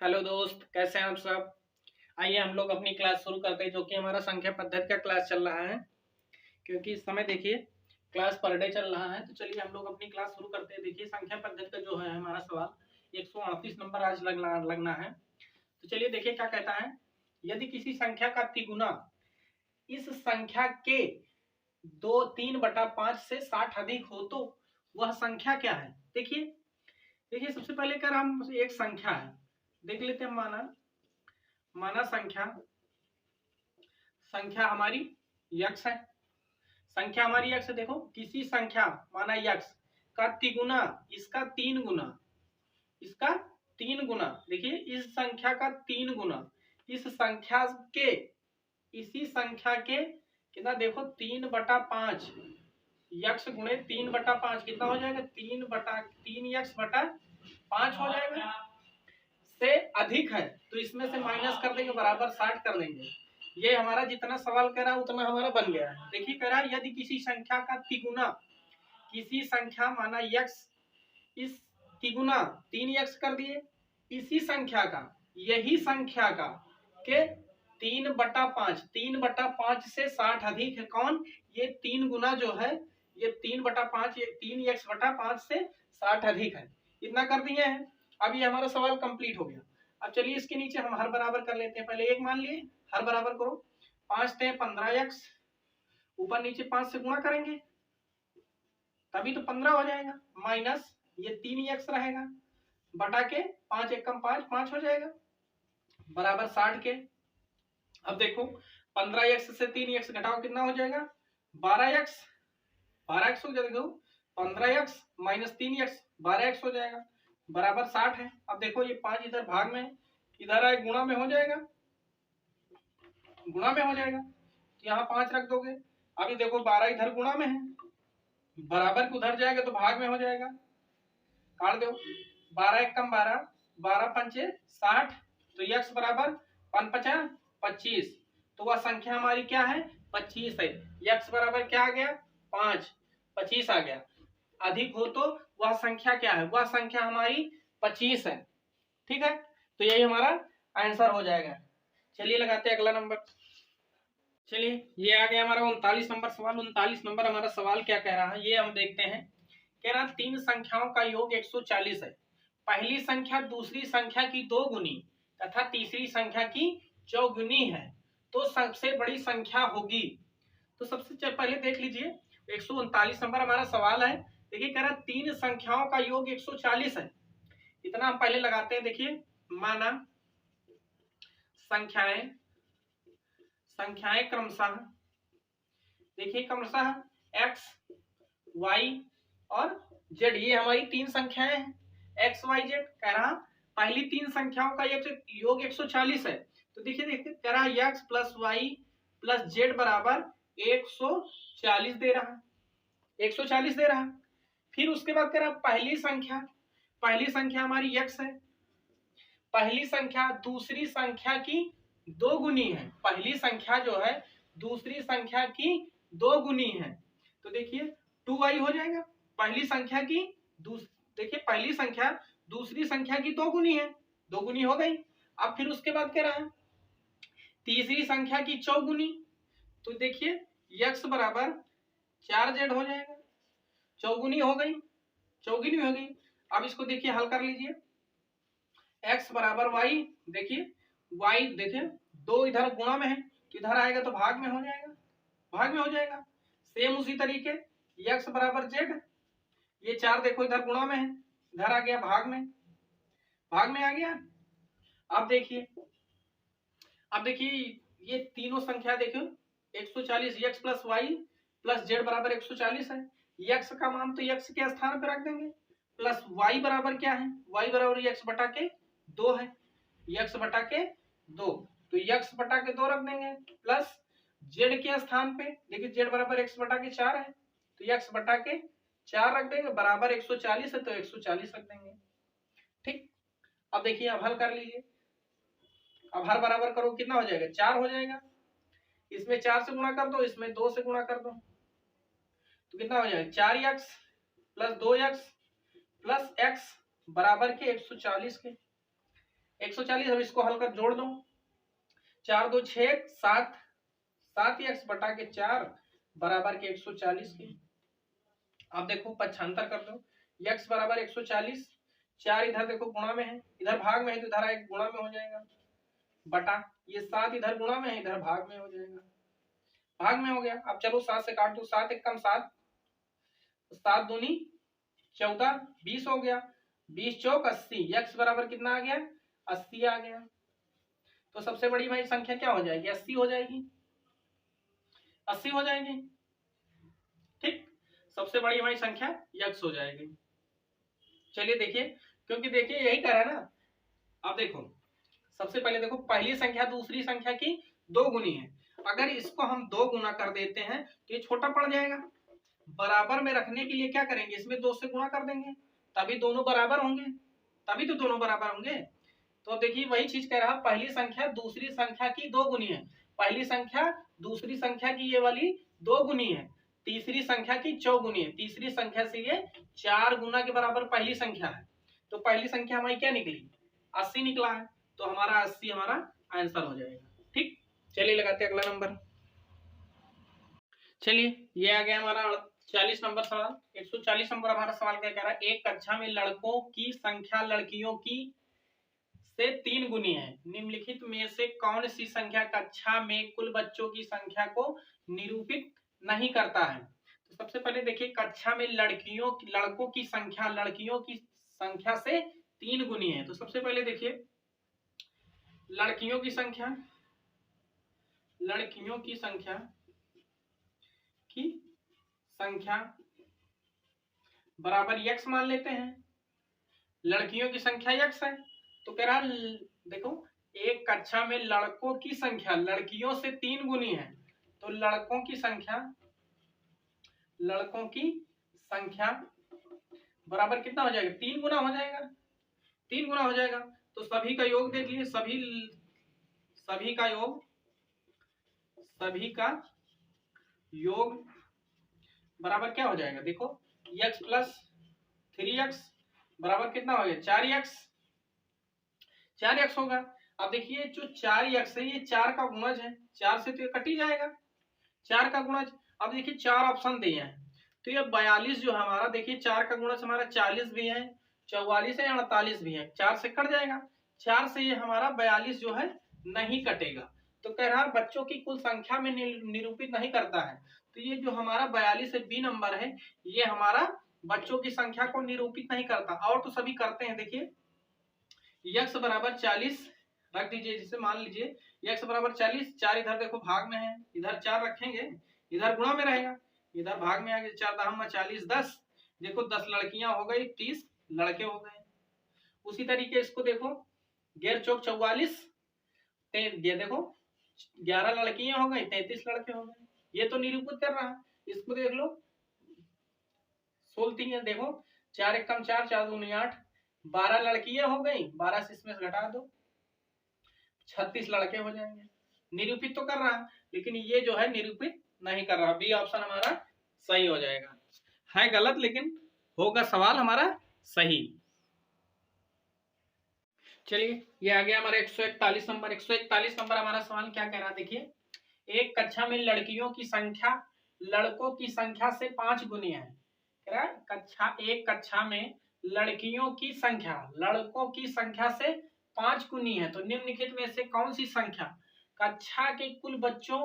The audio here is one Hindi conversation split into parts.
हेलो दोस्त, कैसे हैं आप सब। आइए हम लोग अपनी क्लास शुरू करते हैं, जो कि हमारा संख्या पद्धति का क्लास चल रहा है। क्योंकि इस समय देखिए क्लास पर डे चल रहा है, तो चलिए हम लोग अपनी क्लास शुरू करते हैं। देखिए संख्या पद्धति का जो है हमारा सवाल 138 नंबर आज लगना है। तो चलिए देखिए क्या कहता है। यदि किसी संख्या का तिगुना इस संख्या के 3/5 से 60 अधिक हो तो वह संख्या क्या है। देखिए देखिए सबसे पहले कर हम एक संख्या है, देख लेते हैं। माना माना संख्या संख्या हमारी यक्स है। संख्या हमारी यक्स है। देखो किसी संख्या माना यक्स का तिगुना, इसका 3 गुना, इसका 3 गुना, देखिए इस संख्या का 3 गुना इस संख्या के, इसी संख्या के कितना, देखो 3/5 यक्स गुणे 3/5 कितना हो जाएगा, 3/3 यक्स/5 हो जाएगा। से अधिक है तो इसमें से माइनस कर देंगे, बराबर 60 कर देंगे। ये हमारा जितना सवाल कह रहा है उतना हमारा बन गया है। देखिए कह रहा है यदि किसी संख्या का तिगुना, किसी संख्या माना यक्स, इस तिगुना 3 यक्स कर दिए, इसी संख्या का, यही संख्या का के 3/5 से 60 अधिक है। कौन, ये 3 गुना जो है, ये 3/5, ये 3x/5 से 60 अधिक है। इतना कर दिए हैं। अब ये हमारा सवाल कंप्लीट हो गया। अब चलिए इसके नीचे हम हर बराबर कर लेते हैं। पहले एक मान लिए, हर बराबर करो। 5 × 15x, ऊपर नीचे 5 से गुणा करेंगे तभी तो 15 हो जाएगा, माइनस ये 3x रहेगा, बटा के 5 × 1 = 5, 5 हो जाएगा, बराबर 60 के। अब देखो 15x से 3x घटाओ कितना हो जाएगा, 12x, 12x हो जाएगा। 15x - 3x 12x हो जाएगा, बराबर 60 है। अब देखो ये 5 इधर भाग में, इधर आए गुणा में हो जाएगा, गुणा में हो जाएगा, तो यहाँ 5 रख दोगे। अभी देखो 12 इधर गुणा में है, बराबर को उधर जाएगा तो भाग में हो जाएगा, काट दो। 12 × 1 = 12, 12 × 5 = 60, तो x बराबर 5 × 5 = 25। तो वह संख्या हमारी क्या है, 25 है। x बराबर क्या आ गया, 5, 25 आ गया। अधिक हो तो वह संख्या क्या है, वह संख्या हमारी 25 है। ठीक है, तो यही हमारा आंसर हो जाएगा। चलिए लगाते हैं अगला नंबर। चलिए ये आ गया हमारा 39 नंबर सवाल। 39 नंबर हमारा सवाल क्या कह रहा है, ये हम देखते हैं। कह रहा 3 संख्याओं का योग 140 है। पहली संख्या दूसरी संख्या की 2 गुनी तथा तीसरी संख्या की चौगुनी है, तो सबसे बड़ी संख्या होगी। तो सबसे पहले देख लीजिए 139 नंबर हमारा सवाल है। देखिए कह रहा 3 संख्याओं का योग 140 है। इतना हम पहले लगाते हैं। देखिए माना संख्याएं संख्याएं क्रमशः, देखिए क्रमशः x, y और z, ये हमारी 3 संख्याएं हैं। x, y, z कह रहा पहली 3 संख्याओं का योग 140 है। तो देखिए कह रहा x + y + z बराबर 140 दे रहा है, 140 दे रहा है। फिर उसके बाद कह रहा पहली संख्या हमारी x है। पहली संख्या दूसरी संख्या की 2 गुनी है। पहली संख्या जो है दूसरी संख्या की 2 गुनी है, तो देखिए 2y हो जाएगा। पहली संख्या की देखिए पहली संख्या दूसरी संख्या की 2 गुनी है, 2 गुनी हो गई। अब फिर उसके बाद कह रहा है तीसरी संख्या की चौगुनी, तो देखिए x बराबर 4z हो जाएगा, चौगुनी हो गई, चौगुनी हो गई। अब इसको देखिए हल कर लीजिए। x बराबर y, देखिए y देखिए 2 इधर गुणा में है तो इधर आएगा तो भाग में हो जाएगा, भाग में हो जाएगा। सेम उसी तरीके x बराबर z, ये 4 देखो इधर गुणा में है, इधर आ गया भाग में, भाग में आ गया। अब देखिए ये तीनों संख्या देखो 140, x + y + z बराबर 140 है। x का मान तो x के स्थान पर रख देंगे, प्लस y बराबर क्या है, y बराबर x बटा के 2 है, x बटा के 2, तो x बटा के 2 रख देंगे, प्लस z के स्थान पे देखिए z बराबर x बटा के 4 है, तो x बटा के 4 रख देंगे, बराबर 140 है तो 140 रख देंगे। ठीक, अब देखिए अब हल कर लीजिए। अब हर बराबर करो कितना हो जाएगा, 4 हो जाएगा। इसमें 4 से गुणा कर दो, इसमें 2 से गुणा कर दो, तो कितना हो जाएगा 4x + 2x + x बराबर के 140 के। 140, अब इसको हल कर जोड़ दो, 4 2 6 7, 7x बटा के 4 बराबर के 140 के। अब देखो पक्षांतर कर दो, x बराबर 140, 4 इधर देखो गुणा में है, इधर भाग में है तो इधर एक गुणा में हो जाएगा, बटा ये 7 इधर गुणा में है, इधर भाग में हो जाएगा, भाग में हो गया। अब चलो 7 से काट दो, 7 एक कम 7, 7 दूनी 14, 20 हो गया, 20 चौक 80, x बराबर कितना आ गया, 80 आ गया। तो सबसे बड़ी भाई संख्या क्या हो जाएगी, 80 हो जाएगी, 80 हो जाएगी, ठीक। सबसे बड़ी हमारी संख्या x हो जाएगी। चलिए देखिए, क्योंकि देखिए यही कह रहा है ना। अब देखो सबसे पहले देखो, पहली संख्या दूसरी संख्या की 2 गुनी है, अगर इसको हम 2 गुना कर देते हैं तो ये छोटा पड़ जाएगा। बराबर में रखने के लिए क्या करेंगे, इसमें 2 से गुणा कर देंगे, तभी दोनों बराबर होंगे, तभी तो दोनों बराबर होंगे। तो देखिए वही चीज कह रहा, पहली संख्या दूसरी संख्या की 2 गुनी है, पहली संख्या दूसरी संख्या की ये वाली 2 गुनी है, तीसरी संख्या की चौगुनी है, तीसरी संख्या से ये 4 गुना के बराबर पहली संख्या है। तो पहली संख्या हमारी क्या निकली, 80 निकला है, तो हमारा 80 हमारा आंसर हो जाएगा, ठीक। चलिए लगाते हैं अगला नंबर। चलिए ये आ गया हमारा 40 नंबर सवाल। 140 नंबर हमारा सवाल क्या कह रहा है, एक कक्षा में लड़कों की संख्या लड़कियों की से 3 गुनी है, निम्नलिखित में से कौन सी संख्या कक्षा में कुल बच्चों की संख्या को निरूपित नहीं करता है। तो सबसे पहले देखिए, कक्षा में लड़कों की संख्या लड़कियों की संख्या से 3 गुनी है। तो सबसे पहले देखिए, लड़कियों की संख्या बराबर x मान लेते हैं, लड़कियों की संख्या x है। तो कह रहा देखो, एक कक्षा में लड़कों की संख्या लड़कियों से 3 गुनी है, तो लड़कों की संख्या बराबर कितना हो जाएगा, 3 गुना हो जाएगा, 3 गुना हो जाएगा। तो सभी का योग देख लीजिए, सभी का योग बराबर क्या हो जाएगा, देखो x प्लस 3x बराबर कितना हो गया, 4x होगा। अब देखिए जो 4x है ये 4 का गुणज है, 4 से तो ये कट ही जाएगा, 4 का गुणज। अब देखिए 4 ऑप्शन दिए हैं, तो ये 42 जो हमारा, देखिए 4 का गुणज हमारा 40 भी है, 44 है, 48 भी है, 4 से कट जाएगा, 4 से ये हमारा 42 जो है नहीं कटेगा। तो कह रहा बच्चों की कुल संख्या में निरूपित नहीं करता है। तो ये जो हमारा 42 है, बी नंबर है, ये हमारा बच्चों की संख्या को निरूपित नहीं करता, और तो सभी करते हैं। देखिए x बराबर 40 रख दीजिए, जिसे मान लीजिए x बराबर 40, 4 इधर देखो भाग में है, इधर 4 रखेंगे, इधर गुणा में रहेगा, इधर भाग में आ गया, 4 दाम 40, 10 देखो 10 लड़कियां हो गई, 30 लड़के हो गए। उसी तरीके इसको देखो, 11 चौक 44, ये देखो 11 लड़कियां हो गई, 33 लड़के हो गए, ये तो निरूपित कर रहा है। इसको देख लो, 16 3 देखो, 4 एक कम 4, 4 दूनी 8, 12 लड़कियां हो गई, 12 से इसमें घटा दो, 36 लड़के हो जाएंगे। निरूपित तो कर रहा, लेकिन ये जो है निरूपित नहीं कर रहा। बी ऑप्शन हमारा सही हो जाएगा, है गलत लेकिन होगा सवाल हमारा सही। चलिए ये आ गया हमारा 141 नंबर। 141 नंबर हमारा सवाल क्या कह रहा है, देखिए एक कक्षा में लड़कियों की संख्या लड़कों की संख्या से 5 गुनी है। एक कक्षा में लड़कियों की संख्या लड़कों की संख्या से 5 गुनी है, तो निम्नलिखित में से कौन सी संख्या कक्षा के कुल बच्चों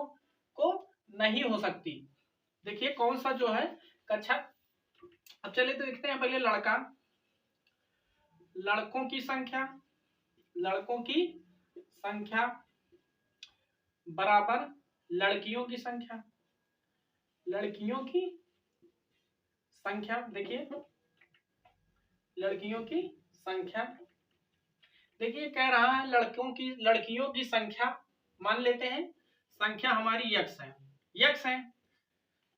को नहीं हो सकती। देखिए कौन सा जो है कक्षा। अब चलिए तो देखते हैं पहले लड़कों की संख्या बराबर लड़कियों की संख्या देखिए लड़कियों की संख्या, देखिए कह रहा है लड़कियों की संख्या मान लेते हैं, संख्या हमारी x है।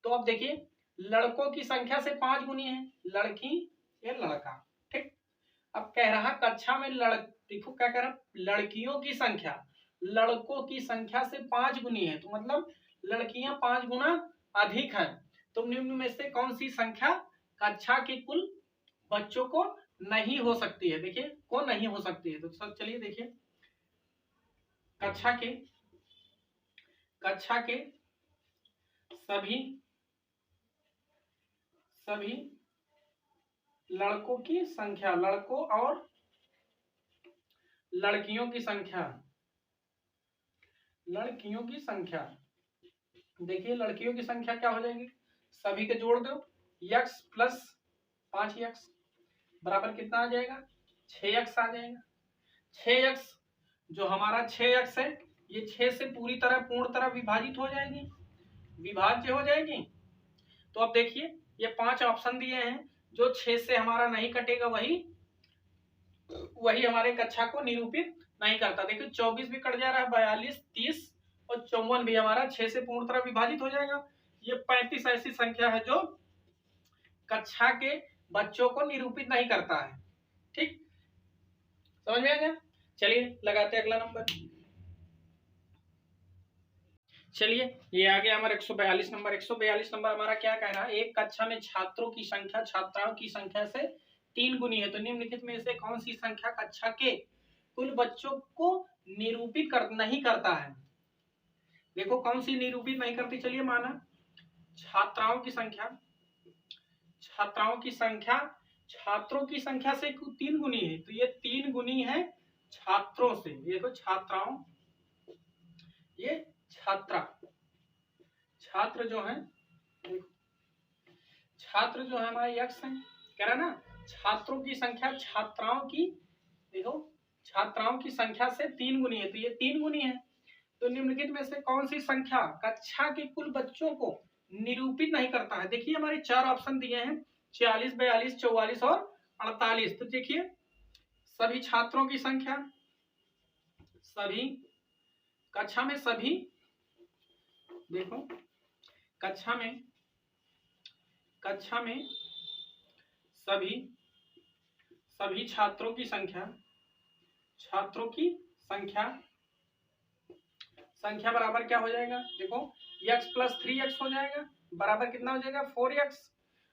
तो अब देखिए लड़कों की संख्या से 5 गुनी है, लड़की या लड़का, ठीक। अब कह रहा कक्षा में देखो क्या कह रहा, लड़कियों की संख्या लड़कों की संख्या से 5 गुनी है, तो मतलब लड़कियां 5 गुना अधिक हैं। तो निम्न में से कौन सी संख्या कक्षा के कुल बच्चों को नहीं हो सकती है। देखिए कौन नहीं हो सकती है, तो सब चलिए देखिए, कक्षा के सभी लड़कों की संख्या, लड़कों और लड़कियों की संख्या, देखिए लड़कियों की संख्या क्या हो जाएगी, सभी के जोड़ दो, x प्लस 5x बराबर कितना आ जाएगा, 6x आ जाएगा। 6x जो हमारा 6x है, ये 6 से पूर्ण तरह विभाजित हो जाएगी, विभाज्य हो जाएगी। तो अब देखिए ये 5 ऑप्शन दिए हैं, जो 6 से हमारा नहीं कटेगा वही हमारे कक्षा को निरूपित नहीं करता। देखिए 24 भी कट जा रहा है, 42, 30 और 54 भी हमारा 6 से पूर्ण तरह विभाजित हो जाएगा। ये 35 ऐसी संख्या है जो कक्षा के बच्चों को निरूपित नहीं करता है। ठीक, समझ में आ गया। चलिए लगाते हैं अगला नंबर। चलिए ये आ गया हमारा 142 नंबर। 142 नंबर हमारा क्या कह रहा है, एक कक्षा में छात्रों की संख्या छात्राओं की संख्या से 3 गुनी है, तो निम्नलिखित में से कौन सी संख्या कक्षा के कुल बच्चों को निरूपित नहीं करता है। देखो कौन सी निरूपित नहीं करती, चलिए माना छात्राओं की संख्या छात्रों की संख्या से 3 गुनी है, तो ये 3 गुनी है छात्रों से। ये देखो छात्राओं, ये छात्र जो है हमारे यक्ष है, कह रहा ना, छात्रों की संख्या छात्राओं की संख्या से 3 गुनी है, तो ये 3 गुनी है। तो निम्नलिखित में से कौन सी संख्या कक्षा के कुल बच्चों को निरूपित नहीं करता है। देखिए हमारे 4 ऑप्शन दिए हैं, 46, 42, 44 और 48। तो देखिए सभी छात्रों की संख्या, कक्षा में सभी छात्रों की संख्या बराबर क्या हो जाएगा, देखो x प्लस 3x हो जाएगा, बराबर कितना हो जाएगा 4x।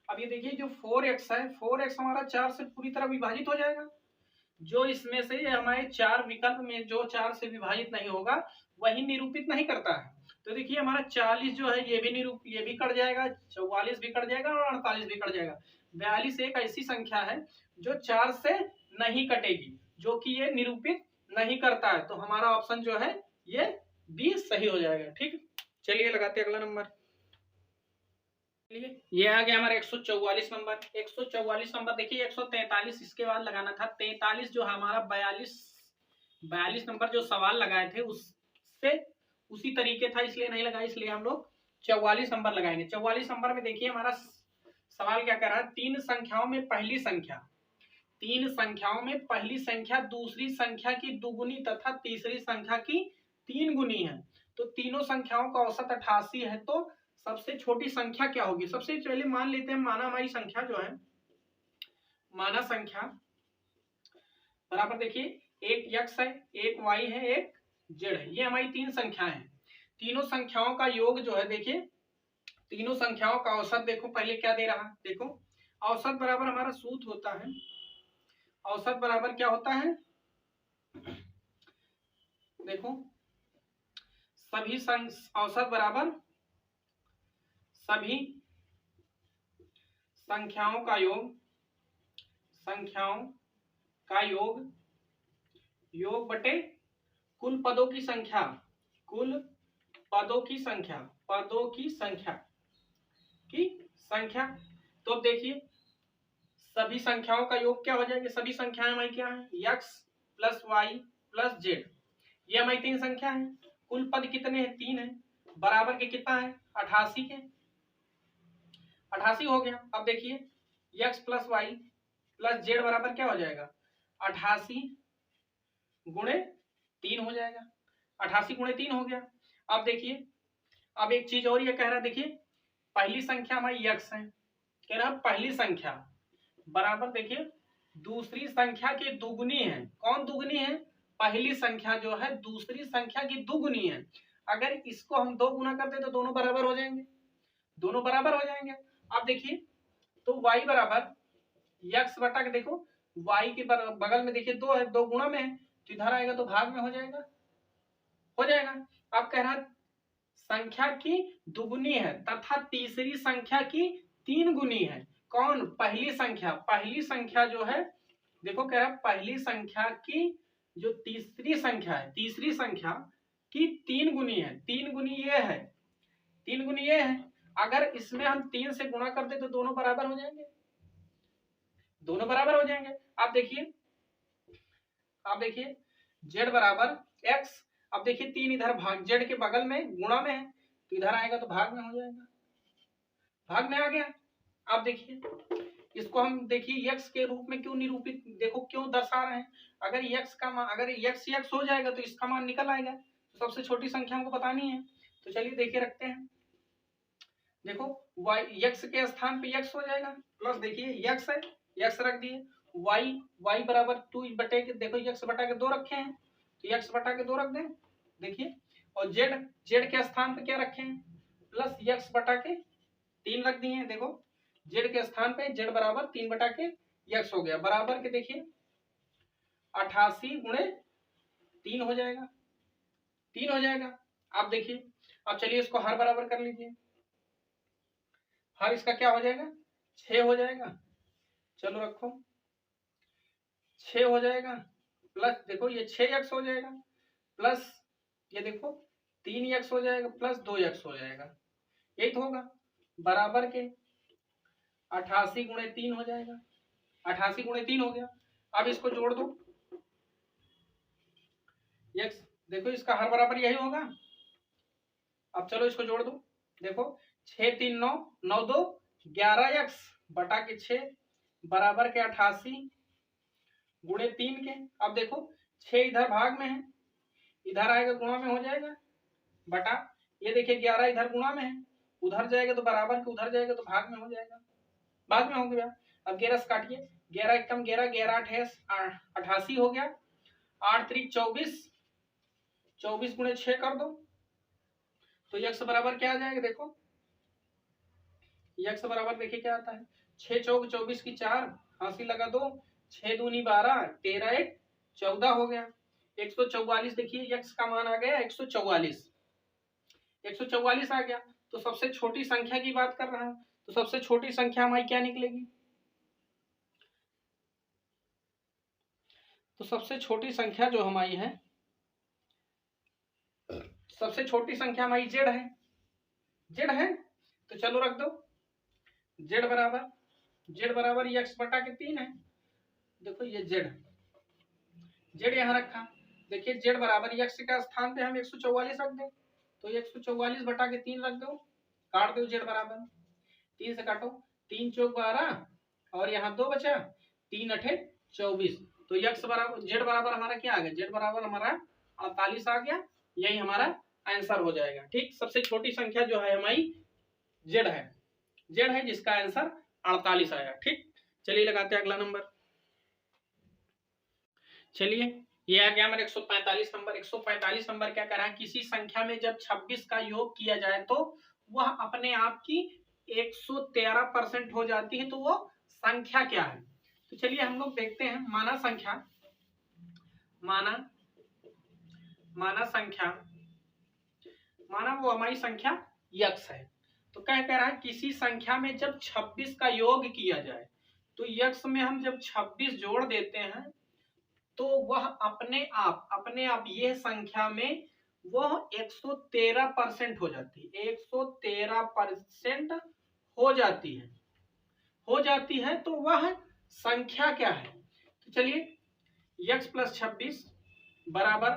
अब ये देखिए जो 4x है, 4x हमारा 4 से पूरी तरह विभाजित हो जाएगा। जो इसमें से हमारे 4 विकल्प में जो 4 से विभाजित नहीं होगा वही निरूपित नहीं करता है। तो देखिए हमारा 40 जो है ये भी कट जाएगा, 44 भी कट जाएगा और 48 भी कट जाएगा। 42 एक ऐसी संख्या है जो 4 से नहीं कटेगी, जो कि ये निरूपित नहीं करता है। तो हमारा ऑप्शन जो है ये बी सही हो जाएगा। ठीक, चलिए लगाते हैं अगला नंबर। ये आ गया हमारा 144 नंबर। 144 नंबर देखिए 143 इसके बाद लगाना था, 43 जो हमारा 42 नंबर जो सवाल लगाए थे उससे उसी तरीके था, इसलिए नहीं लगा, इसलिए हम लोग 44 नंबर लगाएंगे। 44 नंबर में देखिए हमारा सवाल क्या कर रहा है, तीन संख्याओं में पहली संख्या दूसरी संख्या की दुगुनी तथा तीसरी संख्या की 3 गुनी है। तो तीनों संख्याओं का औसत 88 है, तो सबसे छोटी संख्या क्या होगी। सबसे पहले मान लेते हैं, माना हमारी संख्या जो है, माना संख्या बराबर देखिए एक x है, एक y है, एक z है। ये हमारी 3 संख्याएं हैं। तीनों संख्याओं का योग जो है, देखिए तीनों संख्याओं का औसत देखो पहले क्या दे रहा है। देखो औसत बराबर हमारा सूत्र होता है, औसत बराबर क्या होता है, देखो औसत बराबर सभी संख्याओं का योग बटे कुल पदों की संख्या, तो अब देखिए सभी संख्याओं का योग क्या हो जाएगा, सभी संख्याएं हमारी क्या है, x plus y plus z. ये हमारी 3 संख्या है। कुल पद कितने हैं, 3 है, बराबर के कितना है 88 के, 88 हो गया। अब देखिए x plus y plus z बराबर क्या हो जाएगा, 88 गुणे 3 हो जाएगा, 88 गुणे 3 हो गया। अब देखिए अब एक चीज और ये कह रहा है, देखिए पहली संख्या हमारी x है, कह रहा पहली संख्या बराबर देखिए दूसरी संख्या की दुगुनी है। कौन दुगुनी है, पहली संख्या जो है दूसरी संख्या की दुगुनी है। अगर इसको हम 2 गुना कर दे तो दोनों बराबर हो जाएंगे, दोनों बराबर हो जाएंगे। अब देखिए तो y बराबर x बटा के देखो y के बगल में देखिए 2 है, 2 गुणा में है, तो इधर आएगा तो भाग में हो जाएगा, हो जाएगा। आप कह रहा संख्या की दुगुनी है तथा तीसरी संख्या की 3 गुनी है। कौन? पहली संख्या। पहली संख्या जो है देखो कह रहा पहली संख्या की जो तीसरी संख्या है, तीसरी संख्या की 3 गुनी है। 3 गुनी ये है, 3 गुनी ये है। अगर इसमें हम 3 से गुणा कर दे तो दोनों बराबर हो जाएंगे, दोनों बराबर हो जाएंगे। आप देखिए, आप देखिए z बराबर x। अब देखिए 3 इधर भाग z के बगल में गुणा में है, तो इधर आएगा तो भाग में हो जाएगा, भाग में आ गया। आप देखिए इसको हम देखिए x के रूप में क्यों निरूपित, देखो क्यों दर्शा रहे हैं। अगर x का मान, अगर x हो जाएगा तो इसका मान निकल आएगा। तो सबसे छोटी संख्या हमको बतानी है, तो चलिए देखिए रखते हैं। देखो x के स्थान पे x हो जाएगा, प्लस देखिए x है, x रख दिए, y बराबर 2 बटे के, देखो x बटा के 2 रखे हैं, तो x बटा के 2 रख दें। देखिए और z के स्थान पे क्या रखे हैं? प्लस x बटा के 3 रख दिए हैं। देखो z के स्थान पे z बराबर 3 बटा के x हो गया, बराबर के देखिए 88 गुणे 3 हो जाएगा, 3 हो जाएगा। आप देखिए, अब चलिए इसको हर बराबर कर लीजिए, हर इसका क्या हो जाएगा? 6 हो जाएगा। चलो रखो, 6 हो जाएगा, प्लस देखो ये 6x हो जाएगा, प्लस ये देखो 3x हो जाएगा, प्लस 2x हो जाएगा, यही तो होगा, बराबर के 88 गुणे 3 हो जाएगा, 88 गुणे 3 हो गया। अब इसको जोड़ दो, x देखो इसका हर बराबर यही होगा। अब चलो इसको जोड़ दो, देखो 6 3 9 9 2 11x बटा के 6 बराबर के 88 गुणे 3 के। अब देखो 6 इधर भाग में है, इधर आएगा गुणा में हो जाएगा, बटा ये देखिए 11 इधर गुणा में है, उधर जाएगा तो बराबर के उधर जाएगा तो भाग में हो जाएगा, भाग में हो गया। अब 11 से काटिए, 11 एकम 11, 11 28 88 हो गया, 8 3 24, 24 गुणे 6 कर दो, तो x बराबर क्या आ जाएगा? देखो x बराबर देखिए क्या आता है, 6 चौक 24 की 4, हासिल लगा 2, 6 दूनी 12, 13 1 14 हो गया, 144। देखिए x का मान आ गया 144, 144 आ गया। तो सबसे छोटी संख्या की बात कर रहा हूं, तो सबसे छोटी संख्या हमारी क्या निकलेगी? तो सबसे छोटी संख्या जो हमारी है, सबसे छोटी संख्या हमारी z है, z है। तो चलो रख दो, z बराबर x बटा के 3 है। देखो ये z यहां रखा, देखिए z बराबर x का स्थान पे हम 144 रख दें, तो 144 बटा के 3 रख दो, काट दो z बराबर, 3 से काटो, 3 चौक 12 और यहाँ 2 बचा, 3 अठे 24, तो x बराबर z बराबर हमारा क्या आ गया? z बराबर हमारा 48 आ गया, यही हमारा आंसर हो जाएगा। ठीक, सबसे छोटी संख्या जो है हमारी z है जिसका आंसर 48 आया। ठीक, चलिए लगाते हैं अगला नंबर। चलिए ये आ गया हमारे 145 नंबर। 145 नंबर क्या कर रहा है, किसी संख्या में जब 26 का योग किया जाए तो वह अपने आप की 113% हो जाती है, तो वो संख्या क्या है? तो चलिए हम लोग देखते हैं। माना वो हमारी संख्या x है, तो क्या कह रहा है, किसी संख्या में जब 26 का योग किया जाए तो x में हम जब 26 जोड़ देते हैं तो वह अपने आप ये संख्या में वह 113% हो जाती है, 113% हो जाती है, तो वह संख्या क्या है? तो चलिए x प्लस 26 बराबर,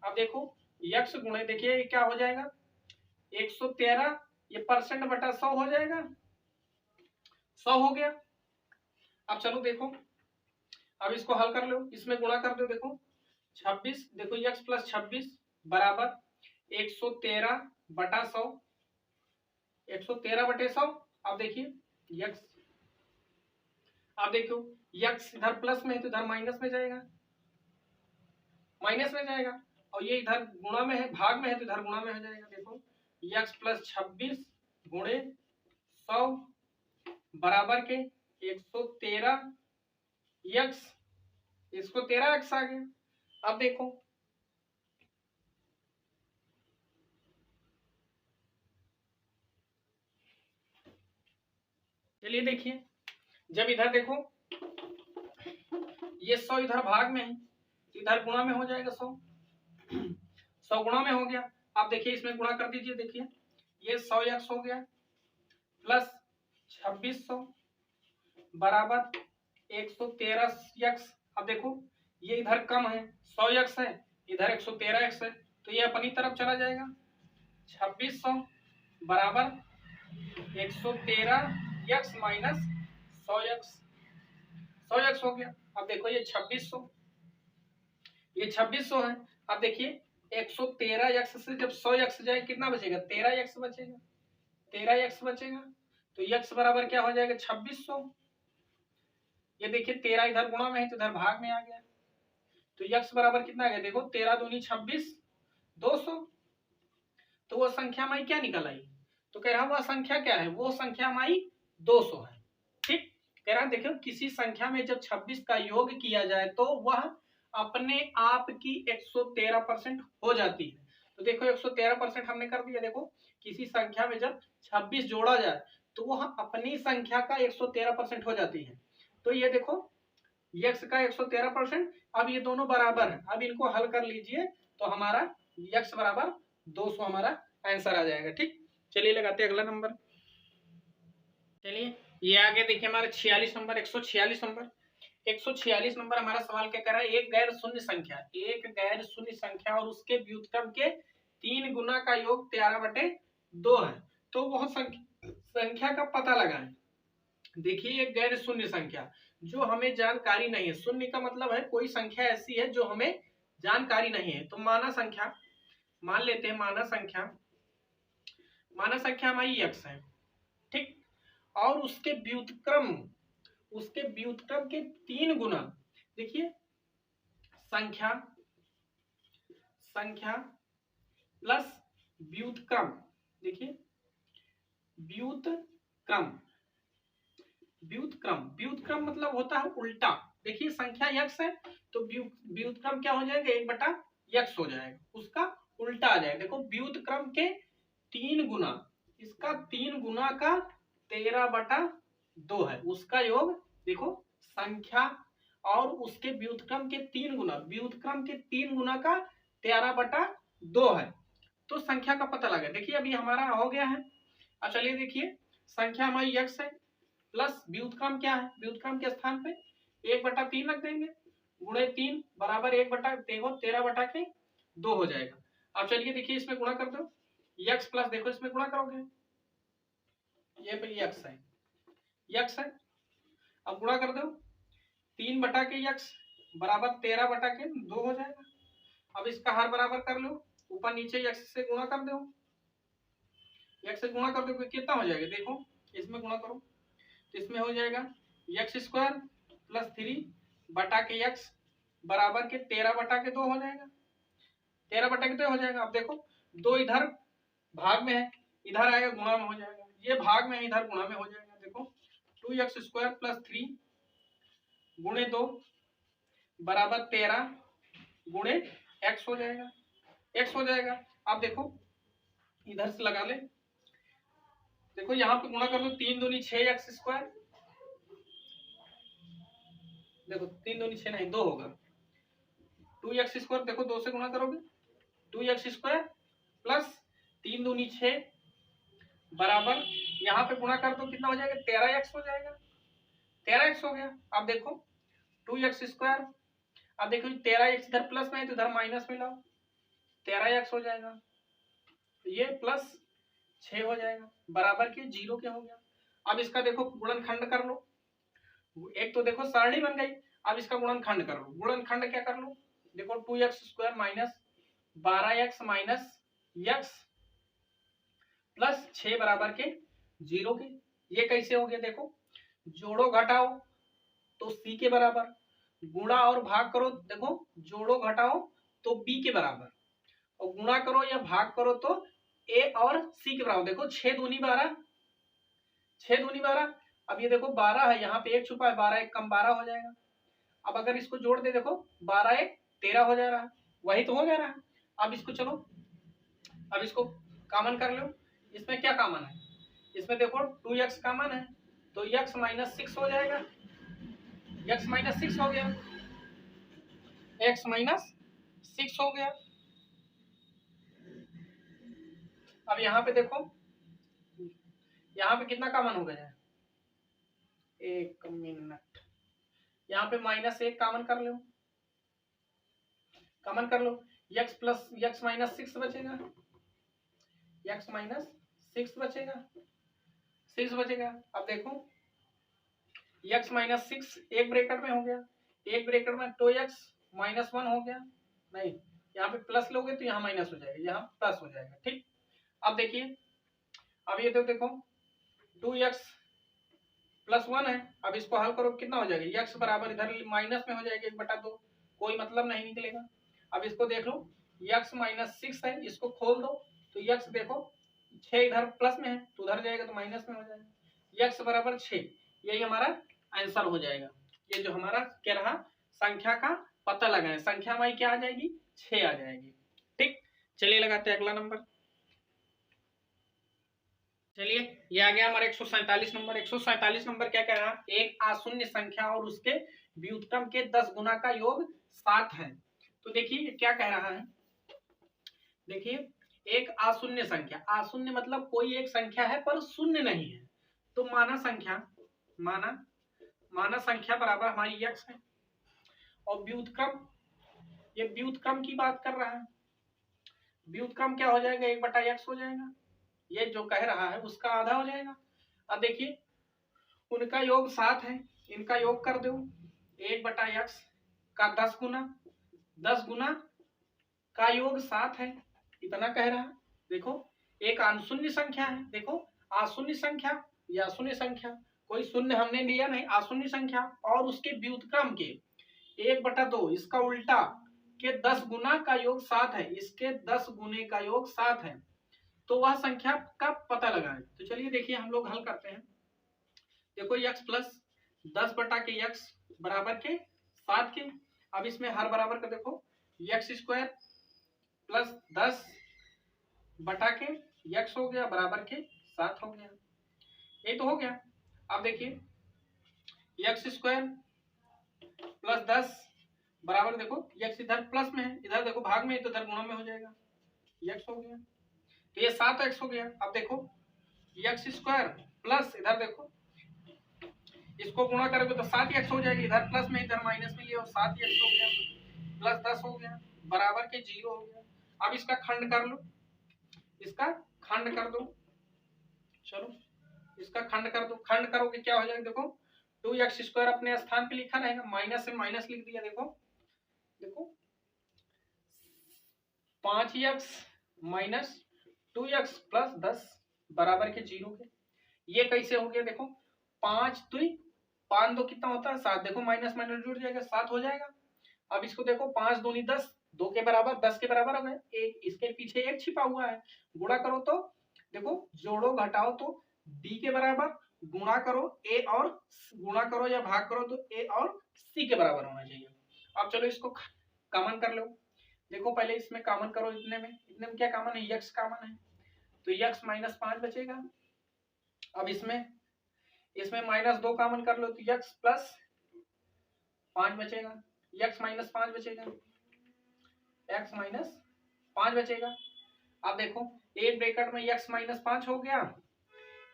अब देखो x गुणे, देखिए ये क्या हो जाएगा, 113, ये परसेंट बटा 100 हो जाएगा, 100 हो गया। अब चलो देखो, अब इसको हल कर लो, इसमें गुणा कर दो, देखो 26, देखो x प्लस 26 बराबर 113 बटा 100, 113 बटे 100। अब देखिए x, अब देखो x इधर प्लस में है तो इधर माइनस में जाएगा, और ये इधर गुणा में है, भाग में है तो इधर गुणा में हो जाएगा। देखो x प्लस 26 गुणे 100 बराबर के 113 x, इसको 13x आ गया। अब देखो चलिए देखिए, जब इधर देखो ये 100 इधर भाग में है, इधर गुणा में हो जाएगा 100, 100 गुणा में हो गया। आप देखिए इसमें गुणा कर दीजिए, देखिए ये 100x हो गया प्लस 2600 बराबर 113x। अब देखो ये इधर कम है, 100x है, इधर 113x है, तो ये अपनी तरफ चला जाएगा। 2600 बराबर 113x माइनस 100x, 100x हो गया। अब देखो ये 2600, ये 2600 है। अब देखिए 113x से जब 100x जाए कितना बचेगा, 13x बचेगा, 13x बचेगा। तो x बराबर क्या हो जाएगा, 2600। ये देखिए 13 इधर गुणा में है तो इधर भाग में आ गया, तो x बराबर कितना आ गया, देखो 13 दूनी 26, 200। तो वो संख्या हमारी क्या निकल आई, तो कह रहा वह संख्या क्या है, वो संख्या हमारी 200 है। ठीक, कह रहा देखो किसी संख्या में जब 26 का योग किया जाए तो वह अपने आप की 113% हो जाती है। तो देखो 113% हमने कर दिया। देखो किसी संख्या में जब 26 जोड़ा जाए तो वह अपनी संख्या का 113% हो जाती है। तो ये देखो x का 113%, अब ये दोनों बराबर है, अब इनको हल कर लीजिए तो हमारा x बराबर 200 हमारा आंसर आ जाएगा। ठीक, चलिए लगाते हैं अगला नंबर। चलिए ये आगे देखिए हमारे 46 नंबर, 146 नंबर, 146 नंबर हमारा सवाल क्या कर रहा है, एक गैर शून्य संख्या, एक गैर शून्य संख्या और उसके व्युत्क्रम के 3 गुना का योग 13/2 है, तो वह संख्या का पता लगाएं। देखिए एक गैर शून्य संख्या जो हमें जानकारी नहीं है, शून्य का मतलब है कोई संख्या ऐसी है जो हमें जानकारी नहीं है। तो माना संख्या, मान लेते हैं माना संख्या हमारी x है, ठीक, और उसके व्युत्क्रम के 3 गुना, देखिए संख्या प्लस व्युत्क्रम, देखिए व्युत्क्रम मतलब होता है उल्टा। देखिए संख्या x है तो व्युत्क्रम क्या हो जाएगा, 1/x हो जाएगा, उसका उल्टा आ जाएगा। देखो व्युत्क्रम के 3 गुना, इसका 3 गुना का 13/2 है, उसका योग देखो संख्या और उसके व्युत्क्रम के 3 गुना, व्युत्क्रम के 3 गुना का 13/2 है, तो संख्या का पता लगा। देखिए अभी हमारा हो गया है। अब चलिए देखिए संख्या हमारी x है प्लस व्युत्क्रम क्या है, व्युत्क्रम के स्थान पे 1/3 रख देंगे, गुणे 3 बराबर 13/2 हो जाएगा। अब चलिए देखिए इसमें गुणा कर दो, x प्लस देखो इसमें गुणा करोगे, ये पे x है, अब गुणा कर दो 3/x बराबर 13/2 हो जाएगा। अब इसका हर बराबर कर लो, ऊपर नीचे x से गुणा कर दो, x से गुणा कर दो कितना हो जाएगा, देखो इसमें गुणा करो तो इसमें हो जाएगा x² प्लस 3/x बराबर के 13/2 हो जाएगा, 13/2 हो जाएगा। अब देखो 2 इधर भाग में है, इधर आएगा गुणा में हो जाएगा, ये भाग में है इधर गुणा में हो जाएगा। देखो 2x² प्लस 3 गुणे 2 बराबर 13 गुणे x हो जाएगा, x हो जाएगा। अब देखो इधर से लगा ले, देखो यहाँ पे गुणा कर लो, 3 दूनी 6x², देखो 3 दूनी 6 नहीं 2 होगा, 2x² देखो 2 से गुणा करोगे 2x² प्लस 3 दूनी 6 बराबर, यहाँ पे गुणा कर दो कितना हो जाएगा, 13x हो जाएगा, 13x हो गया। अब देखो 2x², अब देखो 13x इधर प्लस में है तो इधर माइनस में लाओ, 13x हो जाएगा, ये प्लस 6 हो जाएगा बराबर के 0 क्या हो गया। अब इसका देखो गुणनखंड कर लो, एक तो देखो सरणी बन गई, अब इसका गुणनखंड कर लो, गुणनखंड क्या कर लो, देखो 2x² minus 12x minus x plus 6 बराबर के 0 के, ये कैसे हो गया, देखो जोड़ो घटाओ तो c के बराबर, गुणा और भाग करो, देखो जोड़ो घटाओ तो b के बराबर, और गुणा करो या भाग करो तो a और c के बराबर। देखो 6 दूनी 12, 6 दूनी 12, अब ये देखो 12 है, यहाँ पे 1 छुपा है, 12 1 कम 12 हो जाएगा, अब अगर इसको जोड़ दे देखो 12 एक 13 हो जा रहा है, वही तो हो जा रहा है। अब इसको चलो, अब इसको कॉमन कर लो। इसमें क्या कॉमन है, इसमें देखो 2x कॉमन है तो x माइनस 6 हो जाएगा, x माइनस 6 हो गया, x माइनस 6 हो गया। अब यहाँ पे देखो, यहाँ पे कितना कॉमन हो गया है, एक मिनट, यहाँ पे -1 कॉमन कर लो, कॉमन कर लो, x प्लस x माइनस 6 बचेगा, x माइनस 6 बचेगा, 6 बचेगा। अब देखो x माइनस 6 एक ब्रैकेट में हो गया, एक ब्रैकेट में 2x माइनस 1 हो गया, नहीं यहाँ पे प्लस लोगे तो यहाँ माइनस हो जाएगा, यहाँ प्लस हो जाएगा, ठीक। अब देखिए, अब ये तो देखो 2x प्लस 1 है, अब इसको हल करो कितना हो जाएगा, x बराबर इधर माइनस में हो जाएगा 1/2, कोई मतलब नहीं निकलेगा। अब इसको देख लो, x माइनस 6 है, इसको खोल दो तो x देखो 6 इधर प्लस में है तो उधर जाएगा तो माइनस में हो जाएगा, x बराबर 6, यही हमारा आंसर हो जाएगा। ये जो हमारा क्या रहा, संख्या का पता लगाएं, संख्या हमारी क्या आ जाएगी, 6 आ जाएगी, ठीक। चलिए लगाते हैं अगला नंबर। चलिए ये आ गया हमारा 147 नंबर। 147 नंबर क्या कह रहा है, एक आशून्य संख्या और उसके व्युत्क्रम के 10 गुना का योग 7 है। तो देखिए क्या कह रहा है, देखिए एक आशून्य संख्या, आशून्य मतलब कोई एक संख्या है पर शून्य नहीं है, तो माना संख्या, माना संख्या बराबर हमारी x है, और व्युत्क्रम, ये व्युत्क्रम की बात कर रहा है, व्युत्क्रम क्या हो जाएगा, 1/x हो जाएगा, ये जो कह रहा है उसका आधा हो जाएगा। अब देखिए उनका योग 7 है, इनका योग कर दो 1/x का 10 गुना, 10 गुना का योग 7 है, इतना कह रहा है। देखो एक अशून्य संख्या है, देखो अशून्य संख्या या शून्य संख्या, कोई शून्य हमने लिया नहीं, अशून्य संख्या और उसके व्युत्क्रम के 1/2 इसका उल्टा के 10 गुना का योग 7 है, इसके 10 गुने का योग 7 है, तो वह संख्या का पता लगाएं। तो चलिए देखिए हम लोग हल करते हैं। देखो x प्लस 10 बटा के x बराबर के 7 के, अब इसमें हर बराबर का देखो x स्क्वायर प्लस 10 बटा के x हो गया बराबर के 7 हो गया, ये तो हो गया। अब देखिए x स्क्वायर प्लस 10 बराबर, देखो x इधर प्लस में है, इधर देखो भाग में है तो इधर गुणा में हो जाएगा, x हो गया, तो ये 7x हो गया। अब देखो x स्क्वायर प्लस इधर देखो इसको गुणा करोगे तो 7x हो जाएगी, इधर प्लस में इधर माइनस में लिया 7x हो गया, प्लस 10 हो गया बराबर के 0 हो गया। अब इसका खंड कर लो, इसका खंड कर दो, चलो इसका खंड कर दो, खंड करोगे क्या हो जाएगा, देखो 2x स्क्वायर अपने स्थान पे लिखा रहेगा, माइनस से माइनस लिख दिया, देखो देखो 5x माइनस 2x प्लस 10 बराबर के 0 के, ये कैसे हो गया, देखो 5 2 कितना होता है 7, देखो माइनस माइनस जुड़ जाएगा 7 हो जाएगा। अब इसको देखो 5 दूनी 10, 2 के बराबर 10 के बराबर हो गए, एक इसके पीछे एक छिपा हुआ है, गुणा करो तो देखो जोड़ो घटाओ तो b के बराबर, गुणा करो a और गुणा करो या भाग करो तो a और c के बराबर होना चाहिए। अब चलो इसको कॉमन कर लो, देखो पहले इसमें कॉमन करो, इतने में क्या कॉमन है, x कॉमन है तो x माइनस 5 बचेगा। अब इसमें -2 कॉमन कर लो तो x प्लस 5 बचेगा, x माइनस 5 बचेगा, x माइनस 5 बचेगा। अब देखो एक ब्रैकेट में x माइनस 5 हो गया,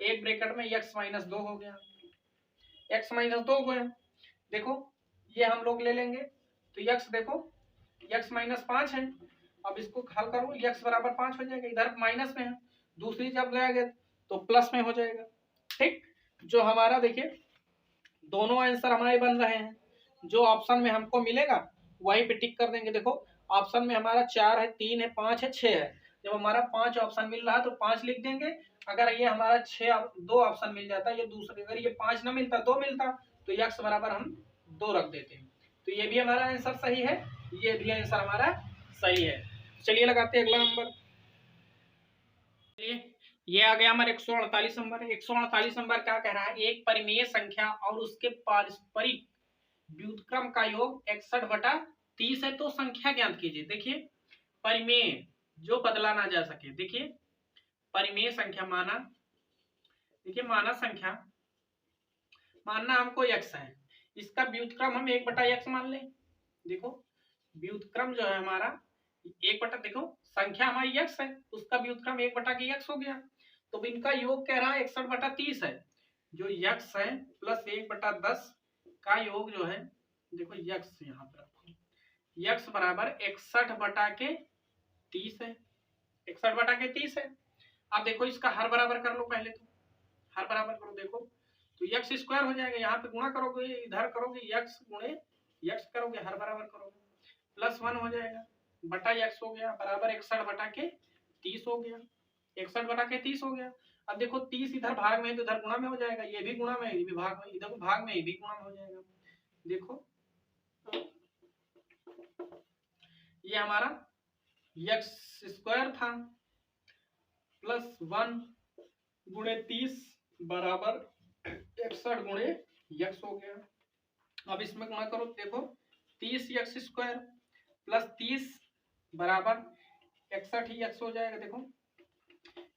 एक ब्रैकेट में x माइनस 2 हो गया, x माइनस 2 हो गया, देखो ये हम लोग ले लेंगे तो x देखो x माइनस 5 है, अब इसको हल करो x बराबर 5 हो जाएगा, इधर माइनस में है, दूसरी जब लाएंगे तो प्लस में हो जाएगा, ठीक। जो हमारा देखिए दोनों आंसर हमारे बन रहे हैं, जो ऑप्शन में हमको मिलेगा वही पे टिक कर देंगे। देखो ऑप्शन में हमारा 4 है, 3 है, 5 है, 6 है, जब हमारा 5 ऑप्शन मिल रहा है तो 5 लिख देंगे। अगर ये हमारा 2 ऑप्शन मिल जाता, ये दूसरे, अगर ये 5 ना मिलता 2 मिलता तो x बराबर हम 2 रख देते हैं, तो ये भी हमारा आंसर सही है, ये भी आंसर हमारा सही है। चलिए लगाते हैं अगला नंबर। चलिए ये आ गया हमारे 148 नंबर। 148 नंबर क्या कह रहा है, एक परिमेय संख्या और उसके पारस्परिक व्युत्क्रम का योग 61/30 है। तो संख्या ज्ञात कीजिए। देखिए परिमेय जो बदला ना जा सके, देखिए परिमेय संख्या माना, देखिए माना संख्या, मानना हमको x है, इसका व्युत्क्रम हम 1/x मान लें। देखो व्युत्क्रम जो है हमारा 1 देखो संख्या हमारी x है, उसका व्युत्क्रम 1/x हो गया। तो इनका योग कह रहा है 61/30 है। जो x है प्लस 1/10 का योग जो है, देखो x यहाँ पर रखो, x बराबर 61/30 है, 61/30 है। अब देखो इसका हर बराबर कर लो, पहले तो हर बराबर करो। देखो तो x स्क्वायर हो जाएगा, यहाँ पे गुणा करोगे, इधर करोगे x गुणे x करोगे, हर बराबर करोगे, +1 हो जाएगा बटा x हो गया, बराबर 61/30 हो गया, 61/30 हो गया। अब देखो 30 इधर भाग में है तो इधर गुणा में हो जाएगा, ये भी गुणा में, ये भी भाग में, इधर भाग में, ये भी गुणा में हो जाएगा। देखो ये हमारा x स्क्वायर था +1 गुणे 30 बराबर 61 गुणे x हो गया। अब इसमें गुणा करो, देखो 30x स्क्वायर प्लस 30 बराबर 61 ही x हो जाएगा। देखो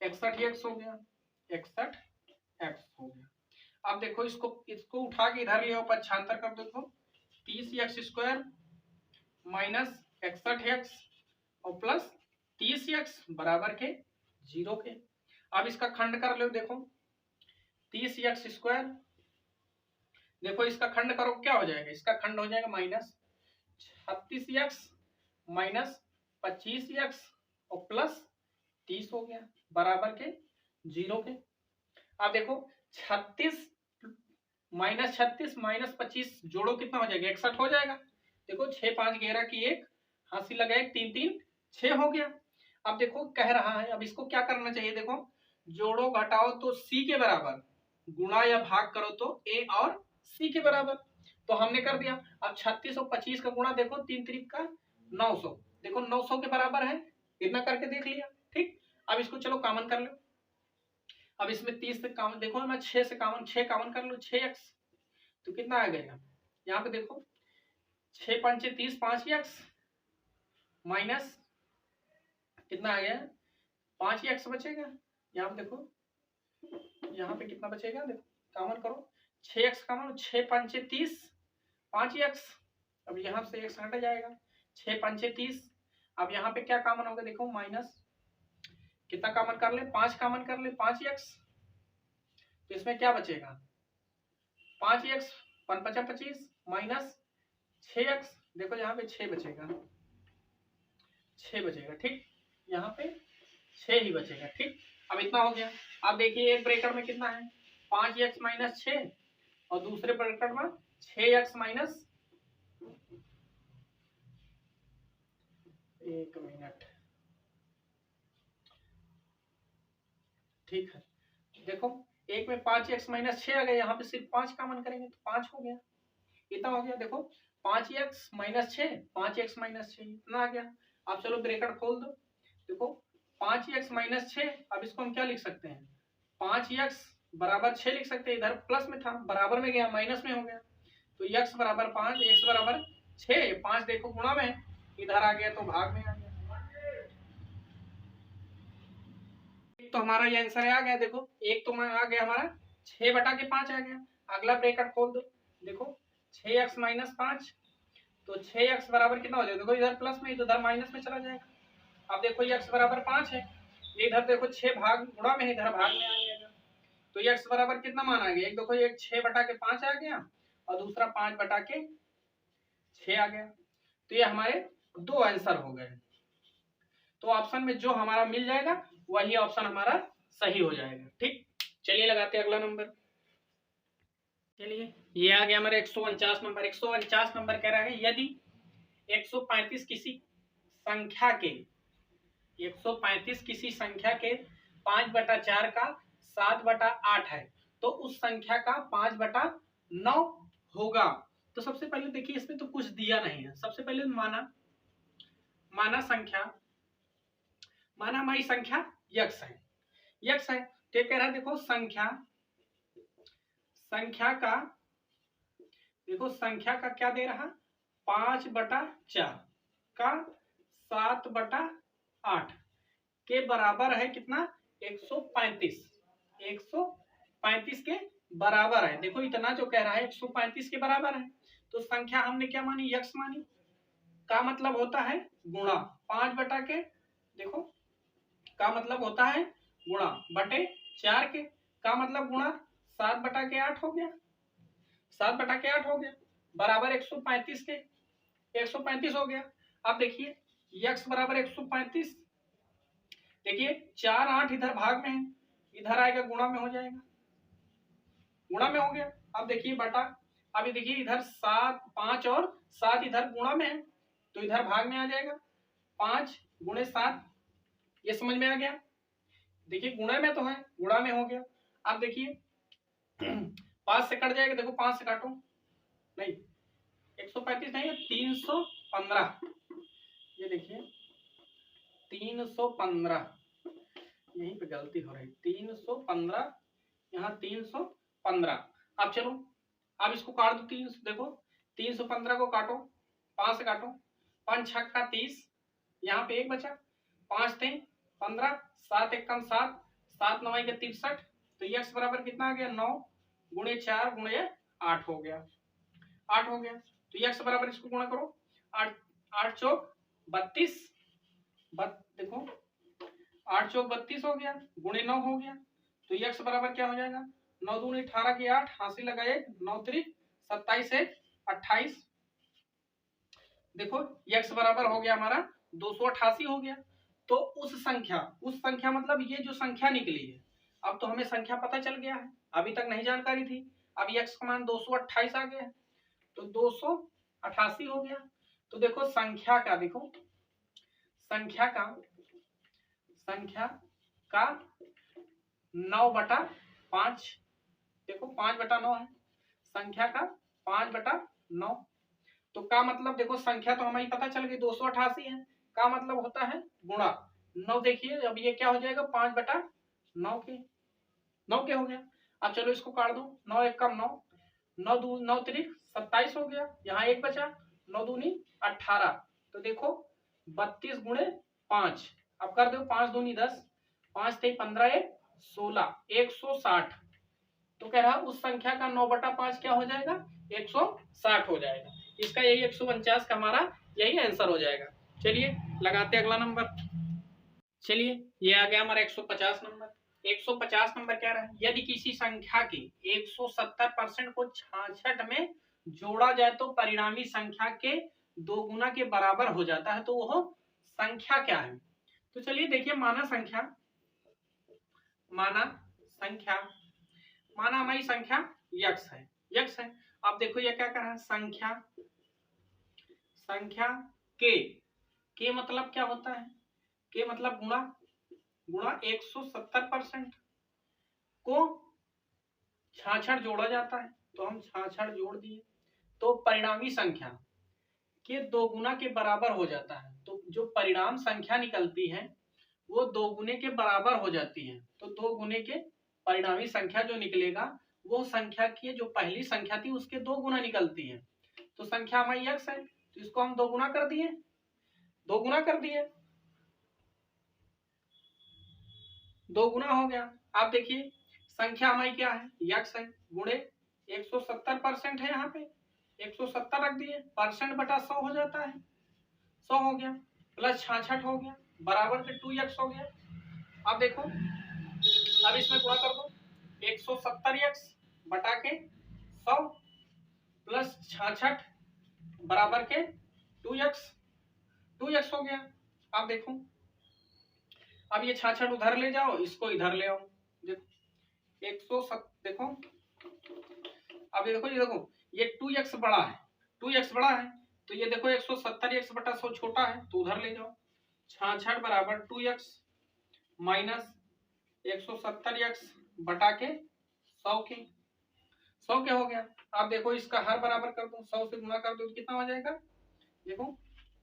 61x हो गया, 61x हो गया। अब देखो इसको उठा के इधर ले आओ, पक्षांतर कर दो। देखो 30x स्क्वायर माइनस 61x और प्लस 30x बराबर के 0 के। अब इसका खंड कर लो। देखो 30x स्क्वायर, देखो इसका खंड करो, क्या हो जाएगा, इसका खंड हो जाएगा -36x माइनस 25x और प्लस 30 हो गया बराबर के 0 के। अब देखो 36 माइनस 25 जोड़ो, कितना हो जाएगा, 61 हो जाएगा। देखो 6 5 11 की 1 हासिल लगाए, 3 3 6 हो गया। अब देखो कह रहा है, अब इसको क्या करना चाहिए, देखो जोड़ो घटाओ तो c के बराबर, गुणा या भाग करो तो a और c के बराबर। तो हमने कर दिया। अब 36 और 25 का गुणा, देखो 3 3 का 900, देखो 900 के बराबर है, इतना करके देख लिया। ठीक, अब इसको चलो कॉमन कर लो। अब इसमें 30 से कॉमन, देखो मैं 6 से कॉमन, 6 कॉमन कर लो, 6x तो कितना आ गया, यहाँ पे देखो 6 5 30, 5x माइनस कितना आ गया, 5x बचेगा। यहाँ पे देखो, यहाँ पे कितना बचेगा, देखो कॉमन करो, 6x कॉमन, 6 5 30, 5x, अब यहाँ से x हट जाएगा, 6 5 30। अब यहाँ पे क्या कॉमन होगा, देखो माइनस कितना कॉमन कर ले, 5 कॉमन कर ले, 5x, तो इसमें क्या बचेगा, 5x 5 5 25 माइनस 6x, देखो यहाँ पे 6 बचेगा, 6 बचेगा। ठीक, यहाँ पे 6 ही बचेगा। ठीक, अब इतना हो गया। अब देखिए एक ब्रैकेट में कितना है, 5x माइनस 6 और दूसरे ब्रैकेट में 6x माइनस, एक मिनट, ठीक है। देखो एक में 5x माइनस 6 आ गया, यहाँ पे सिर्फ 5 कॉमन करेंगे तो 5 हो गया, इतना हो गया। देखो 5x माइनस 6, 5x माइनस 6 इतना आ गया। अब चलो ब्रैकेट खोल दो, देखो 5x माइनस 6, अब इसको हम क्या लिख सकते हैं, 5x बराबर 6 लिख सकते हैं, इधर प्लस में था बराबर में गया माइनस में हो गया, तो x बराबर 5, x बराबर 6, 5 देखो गुणा में इधर आ गया तो भाग में आ गया। तो हमारा ये आंसर आ गया। देखो एक तो आ गया हमारा 6/5 आ गया। अगला ब्रैकेट खोल दो, देखो 6x माइनस 5, तो 6x बराबर कितना हो जाएगा, देखो इधर प्लस में तो इधर माइनस में चला जाएगा। अब देखो x बराबर 5 है, इधर देखो 6 भाग गुणा में, इधर भाग में आ जाएगा, तो x बराबर कितना मान आ गया, एक देखो एक 6/5 आ गया और दूसरा 5/6 आ गया। तो ये हमारे दो आंसर हो गए। तो ऑप्शन में जो हमारा मिल जाएगा वही ऑप्शन हमारा सही हो जाएगा। ठीक, चलिए लगाते हैं अगला नंबर। चलिए ये आ गया हमारे 149 नंबर। 149 नंबर कह रहा है यदि 135 किसी संख्या के 135 किसी संख्या के 5/4 का 7/8 है तो उस संख्या का 5/9 होगा। तो सबसे पहले देखिए इसमें तो कुछ दिया नहीं है। सबसे पहले माना संख्या, माना हमारी संख्या x है, x है तो कह रहा है देखो संख्या का, देखो संख्या का क्या दे रहा, 5/4 का 7/8 के बराबर है कितना, 135। 135 के बराबर है। देखो इतना जो कह रहा है 135 के बराबर है, तो संख्या हमने क्या मानी, यक्स मानी। का मतलब होता है गुणा 5 के, देखो का मतलब होता है गुणा बटे 4 के, का मतलब गुणा 7/8 हो गया, 7/8 हो गया, बराबर 135 के, 135 हो गया। अब देखिए यक्स बराबर 135, देखिए 4 8 इधर भाग में है, इधर आएगा गुणा में हो जाएगा, गुणा में हो गया। अब देखिए बटा, अभी देखिए इधर 7 5 और 7 इधर गुणा में है, तो इधर भाग में आ जाएगा, 5 गुणे 7, ये समझ में आ गया। देखिए गुणा में तो है, गुणा में हो गया। अब देखिए 5 से कट जाएगा, देखो 5 से काटो, नहीं 135 नहीं है, 315, ये देखिए 315, यहीं पे गलती हो रही, 315, यहाँ 315। अब चलो अब इसको काट दो, 3, देखो 315 को काटो, 5 से काटो, 5 6 का 30, यहाँ पे 1 बचा, 5 थे 15, 7 1 कम 7, 7 9 के 63, तो यक्स बराबर कितना आ गया, 9 गुणे 4 गुणे 8 हो गया, 8 हो गया। तो यक्स बराबर इसको गुणा करो, 8 8 चौक 32, देखो 8 चौक 32 हो गया, गुणे 9 हो गया, तो यक्स बराबर क्या हो जाएगा, 9 दूनी 18 की 8, हासिल लगाए 9 त्रिक 27 1 28, देखो यक्स बराबर हो गया हमारा 288 हो गया। तो उस संख्या मतलब ये जो संख्या निकली है, अब तो हमें संख्या पता चल गया है, अभी तक नहीं जानकारी थी। अब यक्स का मान 228 आ गया है, तो 288 हो गया। तो देखो संख्या का, देखो संख्या का 9/5, देखो 5/9 है, संख्या का 5/9, तो का मतलब देखो संख्या तो हमारी पता चल गई 288 है, का मतलब होता है गुणा 9। देखिए अब ये क्या हो जाएगा, 5/9 के, 9 के हो गया। अब चलो इसको काट दो, 9 1 कम 9, 9 2 9 त्रिक 27 हो गया, यहाँ 1 बचा, 9 दूनी 18, तो देखो 32 गुणे 5, अब कर दो 5 दूनी 10, 5 थे 15 1 16, 160, तो कह रहा उस संख्या का 9/5 क्या हो जाएगा, 160 हो जाएगा। इसका यही 149 का हमारा यही आंसर हो जाएगा। चलिए लगाते अगला नंबर। चलिए ये आ गया हमारा 150 नंबर। 150 नंबर क्या रहा है, यदि किसी संख्या के 170% को 66 में जोड़ा जाए तो परिणामी संख्या के 2 गुना के बराबर हो जाता है, तो वह संख्या क्या है। तो चलिए देखिए, माना हमारी संख्या यक्स है। अब देखो ये क्या कर रहा है, संख्या के मतलब क्या होता है, के मतलब गुणा 170% को 66 जोड़ा जाता है, तो हम 66 जोड़ दिए, तो परिणामी संख्या के 2 गुना के बराबर हो जाता है। तो जो परिणाम संख्या निकलती है वो 2 गुने के बराबर हो जाती है, तो 2 गुने के परिणामी संख्या जो निकलेगा वो संख्या की जो पहली संख्या थी उसके 2 गुना निकलती है। तो संख्या हमारी यक्स है, तो इसको हम 2 गुना कर दिए, 2 गुना हो गया। आप देखिए संख्या हमारी क्या है, यक्स है, गुणे 170% है, यहाँ पे 170 रख दिए, परसेंट बटा 100 हो जाता है, 100 हो गया, प्लस 66 हो गया, बराबर के 2x हो गया। अब देखो अब इसमें गुणा कर दो, 170x बटा के 100 प्लस 66 बराबर के 2x हो गया। अब देखो अब ये 66 उधर ले जाओ, इसको इधर ले आओ, देखो 170, देखो अब ये देखो ये 2x बड़ा है, तो ये देखो 170x बटा 100 छोटा है, तो उधर ले जाओ, 66 बराबर 2x माइनस 170x बटा के 100 के हो गया। अब देखो इसका हर बराबर कर दो, 100 से गुणा कर दो, कितना हो जाएगा, देखो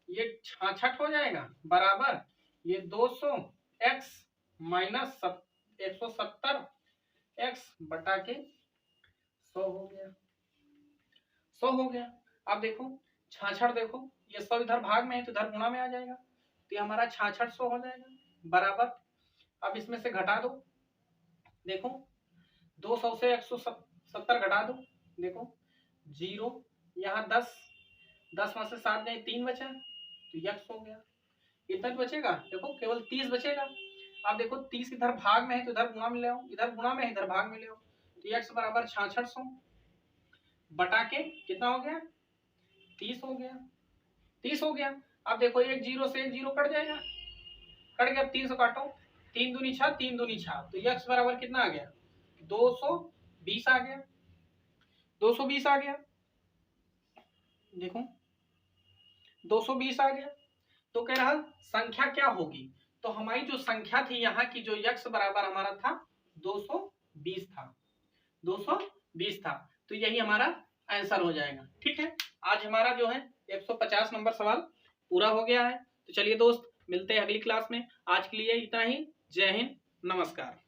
ये 66 हो जाएगा, बराबर ये 200x माइनस 170x बटा के 100 हो गया, 100 हो गया। अब देखो 66 देखो, ये 100 इधर भाग में है तो इधर गुणा में आ जाएगा, तो ये हमारा 6600 हो जाएगा बराबर। अब इसमें से घटा दो, देखो 200 से 170 घटा दो, देखो 0, यहाँ 10 में से 7 गए 3 बचा, तो x हो गया। इतना बचेगा, देखो केवल 30 बचेगा। अब देखो 30 इधर भाग में है तो इधर गुणा में ले आओ, इधर गुणा में है इधर भाग में ले आओ, तो x बराबर 6600 बटा के कितना हो गया, 30 हो गया। 30 हो गया। अब देखो एक 0 से एक 0 कट जाएगा, कट गया। 30 काटो, 3 दूनी 6, 3 दूनी 6, तो x बराबर कितना आ गया, 220 आ गया। 220 आ गया, देखो 220 आ गया। तो कह रहा संख्या क्या होगी, तो हमारी जो संख्या थी यहाँ की, जो x बराबर हमारा था 220 था, 220 था, तो यही हमारा आंसर हो जाएगा। ठीक है, आज हमारा जो है 150 नंबर सवाल पूरा हो गया है। तो चलिए दोस्त, मिलते हैं अगली क्लास में। आज के लिए इतना ही। जय हिंद, नमस्कार।